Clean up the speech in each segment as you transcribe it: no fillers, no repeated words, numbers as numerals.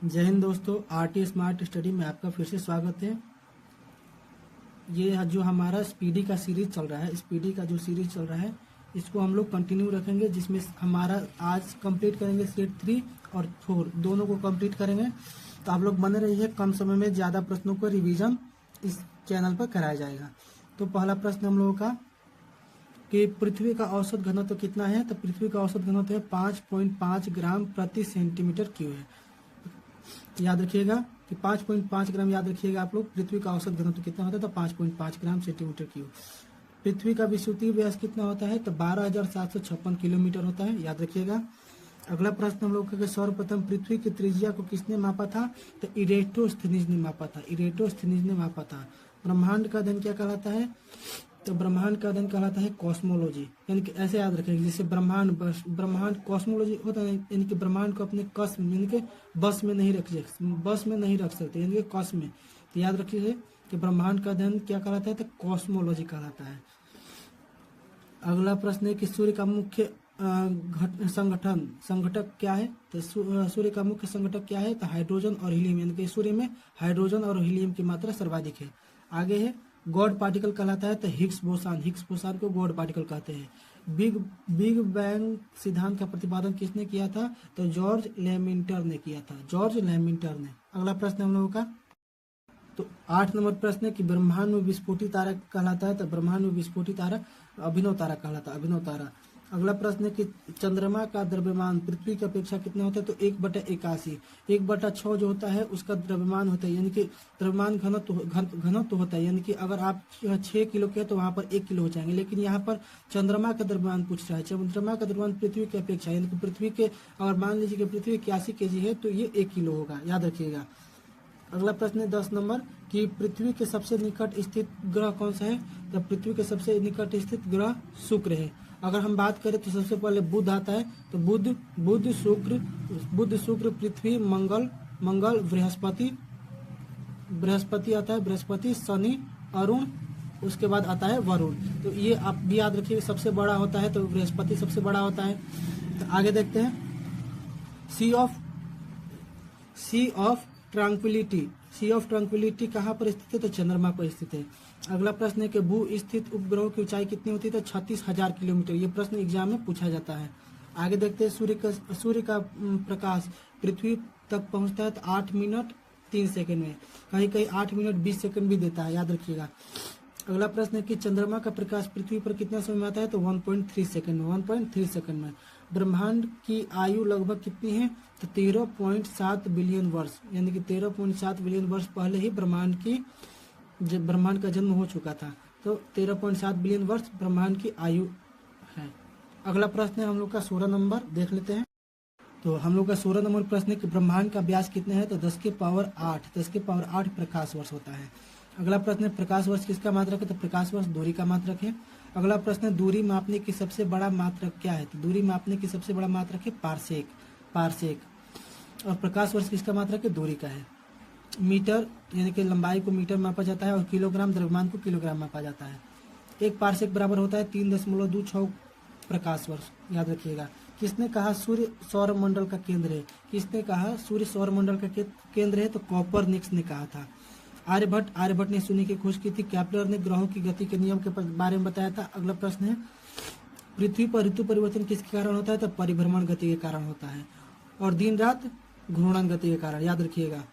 जय हिंद दोस्तों, RT smart study में आपका फिर से स्वागत है। ये जो हमारा स्पीडी का सीरीज चल रहा है, स्पीडी का जो सीरीज चल रहा है इसको हम लोग कंटिन्यू रखेंगे, जिसमें हमारा आज कंप्लीट करेंगे सेट 3 और 4 दोनों को कंप्लीट करेंगे। तो आप लोग बने रहिए, कम समय में ज़्यादा प्रश्नों को रिवीजन इस चैनल पर कराया जाएगा। तो पहला प्रश्न हम लोगों का कि पृथ्वी का औसत घनत्व कितना है। तो पृथ्वी का औसत घनत्व है 5.5 ग्राम प्रति सेंटीमीटर क्यूब है। याद रखिएगा कि 5.5 ग्राम याद रखिएगा आप लोग। पृथ्वी का औसत घनत्व कितना होता है तो 5.5 ग्राम सेंटीमीटर क्यूब। पृथ्वी का विषुवतीय व्यास कितना होता है तो 12,756 किलोमीटर होता है, याद रखिएगा। अगला प्रश्न हम लोग का सर्वप्रथम पृथ्वी की त्रिज्या को किसने मापा था तो इरेटोस्थनीज ने मापा था। इरेटोस्थनीज ने मापा था। ब्रह्मांड का अध्ययन क्या कहलाता है तो ब्रह्मांड का अध्ययन कहलाता है कॉस्मोलॉजी। यानी कि ऐसे याद रखेंगे, जैसे ब्रह्मांड कॉस्मोलॉजी होता है, यानी कि ब्रह्मांड को अपने कस यानी कि बस में नहीं रख सकते, यानी कि कस में। तो याद रखिए कि ब्रह्मांड का अध्ययन क्या कहलाता है तो कॉस्मोलॉजी कहलाता है। अगला प्रश्न है कि सूर्य का मुख्य संघटक क्या है तो सूर्य का मुख्य संघटक क्या है तो हाइड्रोजन और हीलियम, यानी कि सूर्य में हाइड्रोजन और हीलियम की मात्रा सर्वाधिक है। आगे है गॉड पार्टिकल कहलाता है तो हिग्स बोसान को गॉड पार्टिकल कहते हैं। बिग बैंग सिद्धांत का प्रतिपादन किसने किया था तो जॉर्ज लेमिंटर ने किया था, जॉर्ज लेमिंटर ने। अगला प्रश्न हम लोगों का तो 8 नंबर प्रश्न है कि ब्रह्मांड में विस्फोटित तारा कहलाता है तो ब्रह्मांड में विस्फोटित तारा अभिनव तारा कहलाता है, अभिनव तारा। अगला प्रश्न है कि चंद्रमा का द्रव्यमान पृथ्वी की अपेक्षा कितना होता है तो 1/81। 1/6 जो होता है उसका द्रव्यमान होता है, यानी कि द्रव्यमान घनत्व होता है। यानी कि अगर आप 6 किलो के तो वहां पर 1 किलो हो जाएंगे, लेकिन यहाँ पर चंद्रमा का द्रव्यमान पूछ रहा है। चंद्रमा का द्रव्यमान पृथ्वी की अपेक्षा, यानी कि पृथ्वी के अगर मान लीजिए कि पृथ्वी 81 kg है तो ये 1 किलो होगा, याद रखिएगा। अगला प्रश्न है 10 नंबर कि पृथ्वी के सबसे निकट स्थित ग्रह कौन सा है तो पृथ्वी के सबसे निकट स्थित ग्रह शुक्र है। अगर हम बात करें तो सबसे पहले बुध आता है तो बुध शुक्र पृथ्वी मंगल बृहस्पति आता है, बृहस्पति शनि अरुण, उसके बाद आता है वरुण। तो ये आप भी याद रखिए, सबसे बड़ा होता है तो बृहस्पति सबसे बड़ा होता है। तो आगे देखते हैं सी ऑफ ट्रंक्विलिटी कहाँ पर स्थित है तो चंद्रमा पर स्थित है। अगला प्रश्न है कि भू स्थित उपग्रहों की ऊंचाई कितनी होती है तो 36,000 किलोमीटर। ये प्रश्न एग्जाम में पूछा जाता है। आगे देखते हैं सूर्य का प्रकाश पृथ्वी तक पहुंचता है तो 8 मिनट 3 सेकंड में, कहीं 8 मिनट 20 सेकंड भी देता है, याद रखिएगा। अगला प्रश्न है कि चंद्रमा का प्रकाश पृथ्वी पर कितना समय में आता है तो 1.3 सेकंड में, 1.3 सेकंड में। ब्रह्मांड की आयु लगभग कितनी है तो 13.7 बिलियन वर्ष, यानी कि 13.7 बिलियन वर्ष पहले ही ब्रह्मांड का जन्म हो चुका था। तो 13.7 बिलियन वर्ष ब्रह्मांड की आयु है। अगला प्रश्न है हम लोग का 16 नंबर, देख लेते हैं। तो हम लोग का 16 नंबर प्रश्न है कि ब्रह्मांड का व्यास कितना है तो 10 के पावर 8 प्रकाश वर्ष होता है। अगला प्रश्न है प्रकाश वर्ष किसका मात्रक है तो प्रकाश वर्ष दूरी का मात्रक है। अगला प्रश्न है दूरी मापने की सबसे बड़ा मात्रक क्या है तो दूरी मापने की सबसे बड़ा मात्रक है पारसेक। और प्रकाश वर्ष किसका मात्रक है दूरी का है। मीटर यानी कि लंबाई को मीटर मापा जाता है और किलोग्राम द्रव्यमान को किलोग्राम मापा जाता है। एक पारसेक बराबर होता है 3.26 प्रकाश वर्ष, याद रखिएगा। किसने कहा सूर्य सौर मंडल का केंद्र है, किसने कहा सूर्य सौर मंडल का केंद्र है तो कॉपरनिकस ने कहा था। आर्यभट्ट ने शून्य की खोज की थी। कैप्लर ने ग्रहों की गति के नियम के बारे में बताया था। अगला प्रश्न है पृथ्वी पर ऋतु परिवर्तन किसके कारण होता है तो परिभ्रमण गति के कारण होता है। और दिन रात घूर्णन गति के कारण, याद रखिएगा।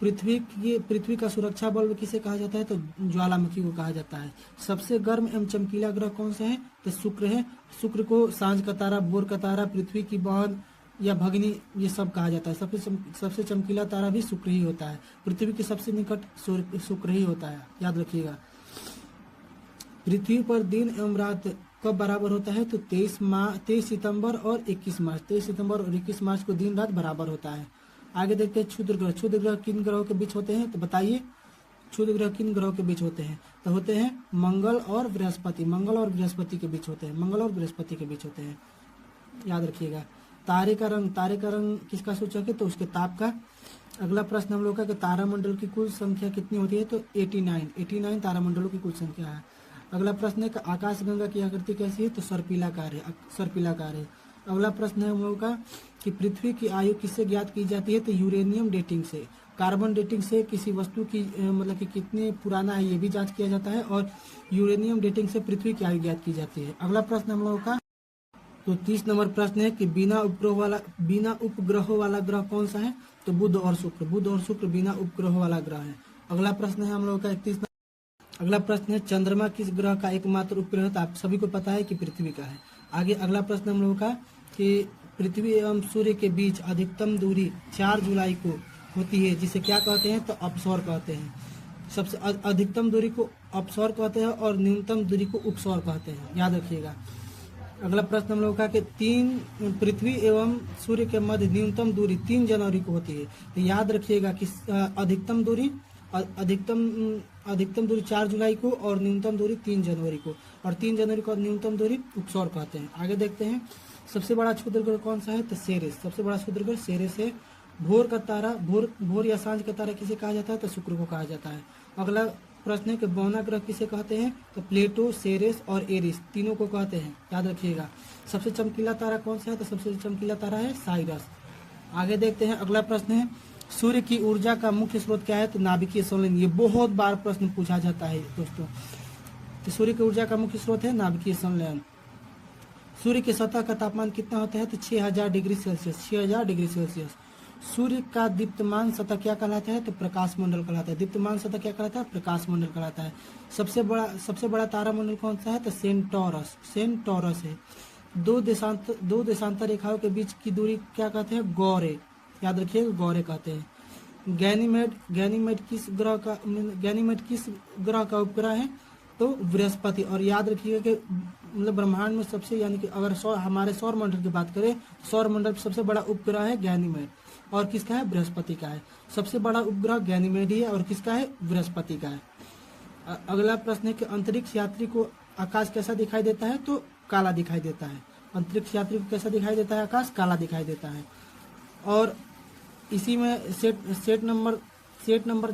पृथ्वी का सुरक्षा बल्ब किसे कहा जाता है तो ज्वालामुखी को कहा जाता है। सबसे गर्म एवं चमकीला ग्रह कौन सा है तो शुक्र है। शुक्र को सांझ का तारा, बोर का तारा, पृथ्वी की बहन या भगिनी ये सब कहा जाता है। सबसे चमकीला तारा भी शुक्र ही होता है। पृथ्वी के सबसे निकट शुक्र ही होता है, याद रखिएगा। पृथ्वी पर दिन एवं रात कब बराबर होता है तो 23 सितंबर और 21 मार्च। 23 सितंबर और 21 मार्च को दिन रात बराबर होता है। आगे देखते हैं क्षुद्र ग्रह किन ग्रहों के बीच होते हैं तो बताइए क्षुद्र ग्रह किन ग्रहों के बीच होते हैं तो होते हैं मंगल और बृहस्पति के बीच होते हैं, याद रखिएगा। तारे का रंग किसका सूचक है तो उसके ताप का। अगला प्रश्न हम लोग का कि तारामंडल की कुल संख्या कितनी होती है तो 89 तारामंडलों की कुल संख्या है। अगला प्रश्न है कि आकाशगंगा की आकृति कैसी है तो सर्पिलाकार है। अगला प्रश्न है हम लोगों का कि पृथ्वी की आयु किससे ज्ञात की जाती है? तो यूरेनियम डेटिंग से। कार्बन डेटिंग से किसी वस्तु की मतलब कि कितने पुराना है ये भी जांच किया जाता है, और यूरेनियम डेटिंग से पृथ्वी की आयु ज्ञात की जाती है। अगला प्रश्न हम लोगों का तो 30 नंबर प्रश्न है कि बिना उपग्रहों वाला ग्रह कौन सा है? तो बुध और शुक्र। बुध और शुक्र बिना उपग्रहों वाला ग्रह है। अगला प्रश्न है हम लोगों का 31। अगला प्रश्न है चंद्रमा किस ग्रह का एकमात्र उपग्रह? तो आप सभी को पता है कि पृथ्वी का है। आगे अगला प्रश्न हम लोगों का कि पृथ्वी एवं सूर्य के बीच अधिकतम दूरी 4 जुलाई को होती है, जिसे क्या कहते हैं? तो अपसौर कहते हैं। सबसे अधिकतम दूरी को अपसौर कहते हैं और न्यूनतम दूरी को उपसौर कहते हैं, याद रखिएगा। अगला प्रश्न हम लोगों का कि पृथ्वी एवं सूर्य के मध्य न्यूनतम दूरी 3 जनवरी को होती है। तो याद रखिएगा कि अधिकतम दूरी 4 जुलाई को और न्यूनतम दूरी 3 जनवरी को, और 3 जनवरी को न्यूनतम दूरी उपसौर कहते हैं। आगे देखते हैं सबसे बड़ा क्षुद्र ग्रह कौन सा है? तो सेरेस। सबसे बड़ा क्षुद्र ग्रह सेरेस है। भोर का तारा, भोर या सांझ का तारा किसे कहा जाता है? तो शुक्र को कहा जाता है। अगला प्रश्न है कि बौना ग्रह किसे कहते हैं? तो प्लेटो, सेरेस और एरिस तीनों को कहते हैं, याद रखिएगा। सबसे चमकीला तारा कौन सा है? तो सबसे चमकीला तारा है साइरस। आगे देखते हैं अगला प्रश्न है सूर्य की ऊर्जा का मुख्य स्रोत क्या है? तो नाभिकीय संलयन। ये बहुत बार प्रश्न पूछा जाता है दोस्तों। तो सूर्य की ऊर्जा का मुख्य स्रोत है नाभिकीय संलयन। सूर्य की सतह का तापमान कितना होता है? तो 6000 डिग्री सेल्सियस। 6000 degree Celsius. सूर्य का दीप्तमान सतह क्या कहलाता है? तो प्रकाश मंडल कहलाता है। दीप्तमान सतह क्या कहलाता है? प्रकाश मंडल कहलाता है। सबसे बड़ा तारामंडल कौन सा है? तो सेंटोरस है। दो देशांतर रेखाओं के बीच की दूरी क्या कहते हैं? गौरे, याद रखिए, गौरे कहते हैं। गैनीमेड किस ग्रह का उपग्रह है? तो बृहस्पति। और याद रखिएगा कि मतलब ब्रह्मांड में सबसे, यानी कि अगर हमारे सौर मंडल की बात करें, सौर मंडल सबसे बड़ा उपग्रह है गैनीमेड, और किसका है? बृहस्पति का है। सबसे बड़ा उपग्रह गैनीमेड ही है, और किसका है? बृहस्पति का है। अगला प्रश्न है कि अंतरिक्ष यात्री को आकाश कैसा दिखाई देता है? तो काला दिखाई देता है। अंतरिक्ष यात्री को कैसा दिखाई देता है? आकाश काला दिखाई देता है। और इसी में सेट नंबर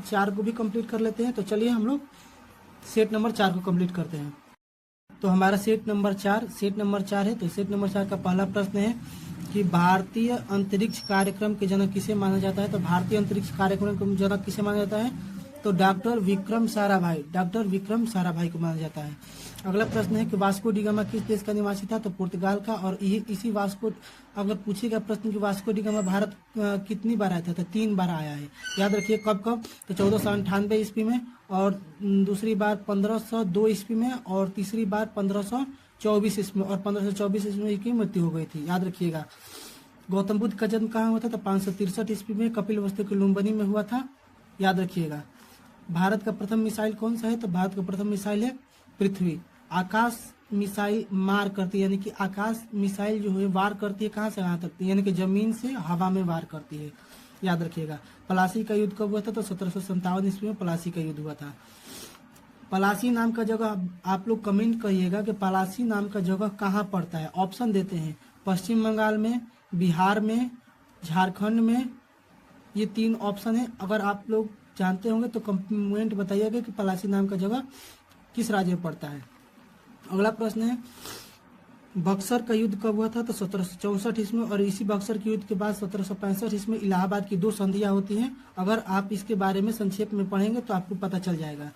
4 को भी कंप्लीट कर लेते हैं। तो चलिए हम लोग सेट नंबर 4 को कंप्लीट करते हैं। तो हमारा सेट नंबर 4 है। तो सेट नंबर 4 का पहला प्रश्न है कि भारतीय अंतरिक्ष कार्यक्रम के जनक किसे माना जाता है? तो भारतीय अंतरिक्ष कार्यक्रम के जनक किसे माना जाता है? तो डॉक्टर विक्रम साराभाई को माना जाता है। अगला प्रश्न है कि वास्को डी गामा किस देश का निवासी था? तो पुर्तगाल का। और इसी वास्को, अगर पूछेगा प्रश्न कि वास्को डी गामा भारत कितनी बार आया था? तो 3 बार आया है, याद रखिए। कब? तो 1498 ईस्वी में, और दूसरी बार 1502 ईस्वी में, और तीसरी बार 1524 ईस्वी में, और 1524 ईस्वी में की मृत्यु हो गई थी, याद रखिएगा। गौतम बुद्ध का जन्म कहाँ हुआ था? तो 563 ईस्वी में कपिलवस्तु के लुम्बिनी में हुआ था, याद रखिएगा। भारत का प्रथम मिसाइल कौन सा है? तो भारत का प्रथम मिसाइल है पृथ्वी। आकाश मिसाइल मार करती है, यानी कि आकाश मिसाइल जो है वार करती है कहाँ से कहाँ तक? यानी कि जमीन से हवा में वार करती है, याद रखिएगा। पलासी का युद्ध कब हुआ था? तो 1757 ईस्वी में पलासी का युद्ध हुआ था। पलासी नाम का जगह, आप लोग कमेंट करिएगा कि पलासी नाम का जगह कहाँ पड़ता है। ऑप्शन देते हैं, पश्चिम बंगाल में, बिहार में, झारखंड में। ये 3 ऑप्शन है। अगर आप लोग जानते होंगे तो कमेंट बताइएगा कि पलासी नाम का जगह किस राज्य में पड़ता है। अगला प्रश्न है बक्सर का युद्ध कब हुआ था? तो 1764 ईस्वी में। और इसी बक्सर के युद्ध के बाद 1765 ईस्वी में इलाहाबाद की 2 संधियां होती हैं। अगर आप इसके बारे में संक्षेप में पढ़ेंगे तो आपको पता चल जाएगा।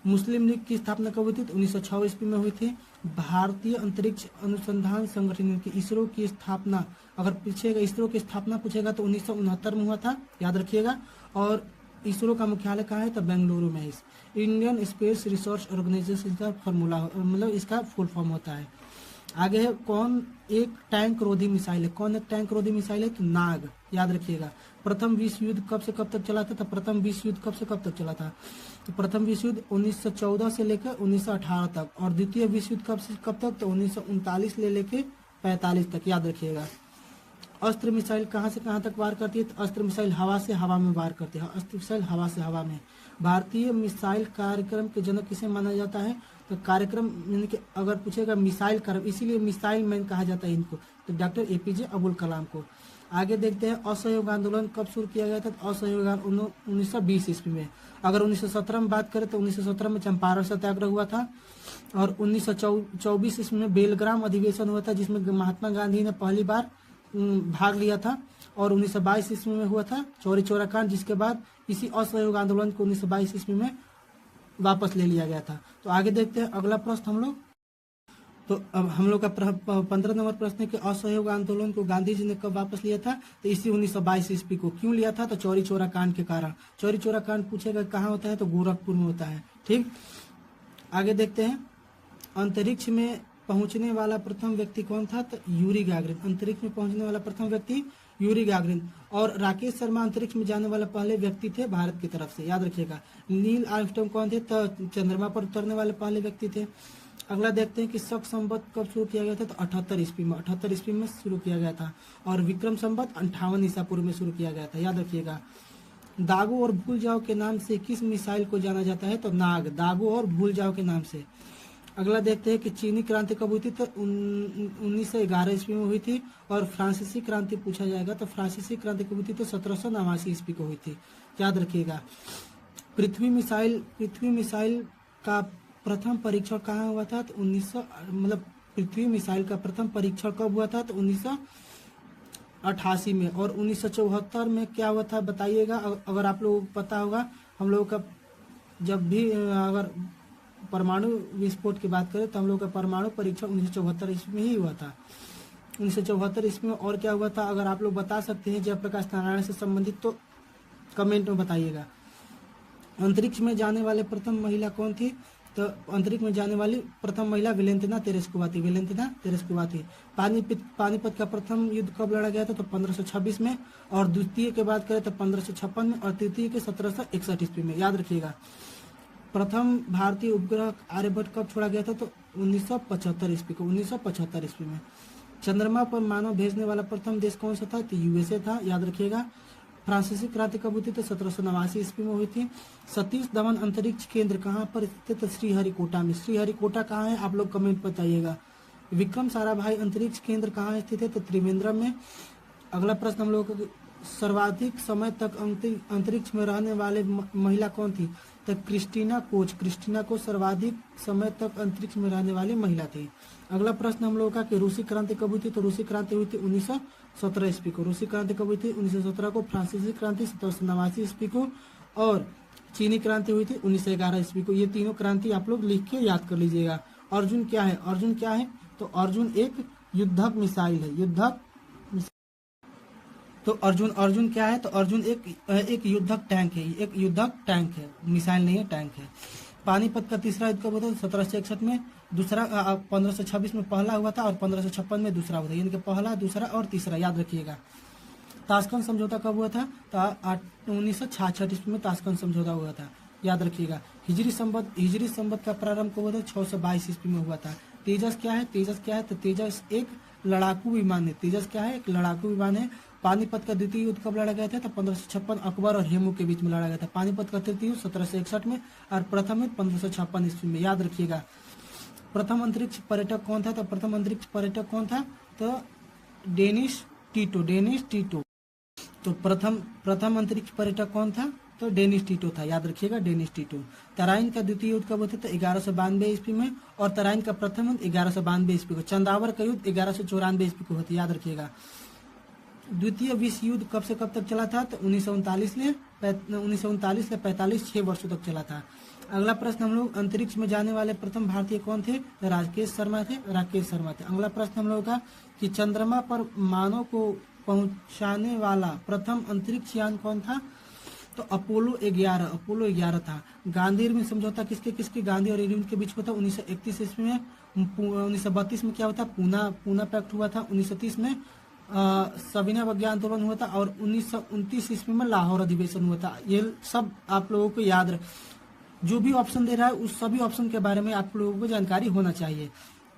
मुस्लिम लीग की स्थापना कब हुई थी? तो 1906 ईस्वी में हुई थी। भारतीय अंतरिक्ष अनुसंधान संगठन की इसरो की स्थापना, अगर पूछेगा इसरो की स्थापना पूछेगा तो 1969 में हुआ था, याद रखिएगा। और इसरो का मुख्यालय कहाँ है? तो बेंगलुरु में है। इंडियन स्पेस रिसर्च ऑर्गेनाइजेशन का फॉर्मूला, मतलब इसका फुल फॉर्म होता है। आगे है कौन एक टैंक रोधी मिसाइल है? कौन एक टैंक रोधी मिसाइल है? तो नाग, याद रखिएगा। प्रथम विश्व युद्ध कब से कब तक चला था? तो प्रथम विश्व युद्ध कब से कब तक चला था? तो प्रथम विश्व युद्ध 1914 से लेकर 1918 तक, और द्वितीय विश्व युद्ध कब से कब तक? तो 1939 से लेकर 45 तक, याद रखिएगा। अस्त्र मिसाइल कहाँ से कहाँ तक वार करती है? तो अस्त्र मिसाइल हवा से हवा में वार करती है। अस्त्र मिसाइल हवा से हवा में। भारतीय मिसाइल कार्यक्रम के जनक किसे माना जाता है? तो कार्यक्रम, यानी कि अगर पूछेगा मिसाइल कार्यक्रम, इसीलिए मिसाइल मैन कहा जाता है इनको, तो डॉक्टर APJ अब्दुल कलाम को। आगे देखते हैं असहयोग आंदोलन कब शुरू किया गया था? तो असहयोग आंदोलन 1920 ईस्वी में। अगर 1917 में बात करें तो 1917 में चंपारण सत्याग्रह हुआ था, और 1924 ईस्वी में बेलग्राम अधिवेशन हुआ था, जिसमें महात्मा गांधी ने पहली बार भाग लिया था और 1922 ईस्वी में हुआ था चौरी चौरा कांड, जिसके बाद इसी असहयोग आंदोलन को 1922 ईस्वी में वापस ले लिया गया था। तो आगे देखते हैं अगला प्रश्न हम लोग। तो अब हम लोग का 15 नंबर प्रश्न है कि असहयोग आंदोलन को गांधी जी ने कब वापस लिया था? तो इसी 1922 ईस्वी को। क्यों लिया था? तो चौरी चौरा कांड के कारण। चौरी चौरा कांड पूछेगा कहाँ होता है? तो गोरखपुर में होता है। ठीक, आगे देखते हैं। अंतरिक्ष में पहुंचने वाला प्रथम व्यक्ति कौन था? तो यूरी गागरिन। अंतरिक्ष में पहुंचने वाला प्रथम व्यक्ति यूरी गागरिन। और राकेश शर्मा अंतरिक्ष में जाने वाले पहले व्यक्ति थे भारत की तरफ से, याद रखिएगा। नील आर्मस्ट्रांग कौन थे? तो चंद्रमा पर उतरने वाले पहले व्यक्ति थे। अगला देखते हैं कि शक संवत कब शुरू किया गया था? तो 78 ईस्वी में। 78 ईस्वी में शुरू किया गया था। और विक्रम संवत 58 ईसा पूर्व में शुरू किया गया था, याद रखिएगा। दागो और भूल जाओ के नाम से किस मिसाइल को जाना जाता है? तो नाग। दागो और भूल जाओ के नाम से। अगला देखते हैं कि चीनी क्रांति कब हुई थी? तो 1911 ईस्वी में हुई थी। और फ्रांसीसी क्रांति पूछा जाएगा तो फ्रांसीसी क्रांति कब हुई थी? तो 1789 ईस्वी को हुई थी, याद रखिएगा। पृथ्वी मिसाइल का प्रथम परीक्षण कहाँ हुआ था? तो पृथ्वी मिसाइल का प्रथम परीक्षण कब हुआ था? तो 1988 में। और 1974 में क्या हुआ था बताइएगा। अगर आप लोगों को पता होगा, हम लोगों का जब भी अगर परमाणु विस्फोट की बात करें तो हम लोग का परमाणु परीक्षण 1974 ईस्वी में ही हुआ था। 1974 ईस्वी में। और क्या हुआ था अगर आप लोग बता सकते हैं जयप्रकाश नारायण से संबंधित तो कमेंट में बताइएगा। अंतरिक्ष में जाने वाले प्रथम महिला कौन थी? तो अंतरिक्ष में जाने वाली प्रथम महिला वेलेंतिना तेरेस्कोवा थी। पानीपत का प्रथम युद्ध कब लड़ा गया था? तो 1526 में। और द्वितीय के बात करें तो 1556 में। और तृतीय के 1761 ईस्वी में, याद रखिएगा। प्रथम भारतीय उपग्रह आर्यभट्ट कब छोड़ा गया था? तो 1975 ईस्वी को। 1975 ईस्वी में। चंद्रमा पर मानव भेजने वाला प्रथम देश कौन सा था? तो यूएसए था, याद रखिएगा। फ्रांसीसी क्रांति कब हुई थी? तो 1789 ईस्वी में हुई थी। सतीश धवन अंतरिक्ष केंद्र कहाँ पर स्थित है? तो श्रीहरिकोटा में। श्रीहरिकोटा कहाँ है? आप लोग कमेंट बताइएगा। विक्रम साराभाई अंतरिक्ष केंद्र कहाँ स्थित है? तो त्रिवेंद्रम में। अगला प्रश्न हम लोग सर्वाधिक समय तक अंतरिक्ष में रहने वाले महिला कौन थी? तो क्रिस्टीना कोच। क्रिस्टीना कोच सर्वाधिक समय तक अंतरिक्ष में रहने वाली महिला थी। अगला प्रश्न हम लोगों का कि रूसी क्रांति कब हुई थी? तो रूसी क्रांति हुई थी 1917 ईस्वी को। रूसी क्रांति कब हुई थी? 1917 को। फ्रांसीसी क्रांति 1789 ईस्वी को। और चीनी क्रांति हुई थी 1911 ईस्वी को। ये तीनों क्रांति आप लोग लिख के याद कर लीजिएगा। अर्जुन क्या है? अर्जुन क्या है? तो अर्जुन एक युद्धक मिसाइल है। युद्धक। तो अर्जुन क्या है? तो अर्जुन एक युद्धक टैंक है। एक युद्धक टैंक है, मिसाइल नहीं है, टैंक है। पानीपत का तीसरा युद्ध कब हुआ था? 1761 में। दूसरा 1526 में पहला हुआ था और 1556 में दूसरा हुआ था, यानी कि पहला, दूसरा और तीसरा, याद रखिएगा। ताशकंद समझौता कब हुआ था? तो 1966 ईस्वी में ताशकंद समझौता हुआ था, याद रखिएगा। हिजरी संवत का प्रारंभ कब हुआ था? 622 ईस्वी में हुआ था। तेजस क्या है? तो तेजस एक लड़ाकू विमान है। तेजस क्या है? एक लड़ाकू विमान है। पानीपत का द्वितीय युद्ध कब लड़ा गया था? तो 1556 अकबर और हेमू के बीच में लड़ा गया था। पानीपत का तृतीय युद्ध 1761 में और प्रथम युद्ध 1556 ईस्वी में, याद रखिएगा। प्रथम अंतरिक्ष पर्यटक कौन था? तो प्रथम अंतरिक्ष पर्यटक कौन था? तो डेनिस टीटो। तो प्रथम अंतरिक्ष पर्यटक कौन था? तो डेनिस टीटो था, याद रखिएगा, डेनिस टीटो। तराइन का द्वितीय युद्ध कब होता था? 1192 ईस्वी में। और तराइन का प्रथम युद्ध 1192 ईस्वी को। चंदावर का युद्ध 1194 ईस्वी को होता है, याद रखिएगा। द्वितीय विश्व युद्ध कब से कब तक चला था? तो 1939 से 45 6 वर्षों तक चला था। अगला प्रश्न हम लोग अंतरिक्ष में जाने वाले प्रथम भारतीय कौन थे? तो राकेश शर्मा थे। अगला प्रश्न हम लोग का कि चंद्रमा पर मानव को पहुंचाने वाला प्रथम अंतरिक्ष यान कौन था? तो अपोलो 11 था। गांधी इरविन समझौता किसके गांधी और इरविन के बीच हुआ था? 1931 ईस्वी में। 1932 में क्या हुआ था? पूना पैक्ट हुआ था। 1930 में सविनय अवज्ञा आंदोलन हुआ था। और 1929 ईस्वी में लाहौर अधिवेशन हुआ था। ये सब आप लोगों को याद रख, जो भी ऑप्शन दे रहा है उस सभी ऑप्शन के बारे में आप लोगों को जानकारी होना चाहिए।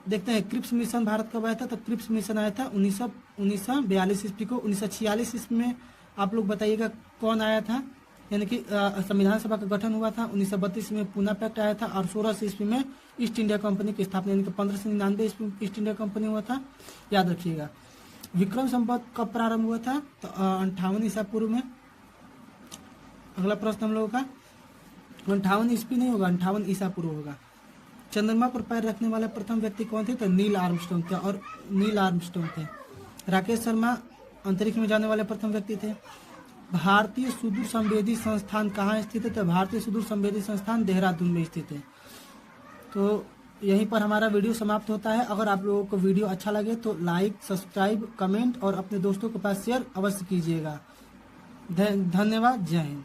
देखते हैं क्रिप्स मिशन भारत कब आया था? तो क्रिप्स मिशन आया था 1942 ईस्वी को। 1946 ईस्वी में आप लोग बताइएगा कौन आया था, यानी कि संविधान सभा का गठन हुआ था। 1932 में पूना पैक्ट आया था। और 16 ईस्वी में ईस्ट इंडिया कंपनी की स्थापना, यानी कि 1599 ईस्वी में ईस्ट इंडिया कंपनी हुआ था, याद रखिएगा। विक्रम संवत कब प्रारंभ हुआ था? तो 58 ईसा पूर्व में। अगला प्रश्न हम लोगों का 58 ईस्वी नहीं होगा, 58 ईसा पूर्व होगा। चंद्रमा पर पैर रखने वाला प्रथम व्यक्ति कौन थे? तो नील आर्मस्ट्रांग थे। राकेश शर्मा अंतरिक्ष में जाने वाले प्रथम व्यक्ति थे। भारतीय सुदूर संवेदी संस्थान कहाँ स्थित है? तो भारतीय सुदूर संवेदी संस्थान देहरादून में स्थित है। तो यहीं पर हमारा वीडियो समाप्त होता है। अगर आप लोगों को वीडियो अच्छा लगे तो लाइक, सब्सक्राइब, कमेंट और अपने दोस्तों के पास शेयर अवश्य कीजिएगा। धन्यवाद। जय हिंद।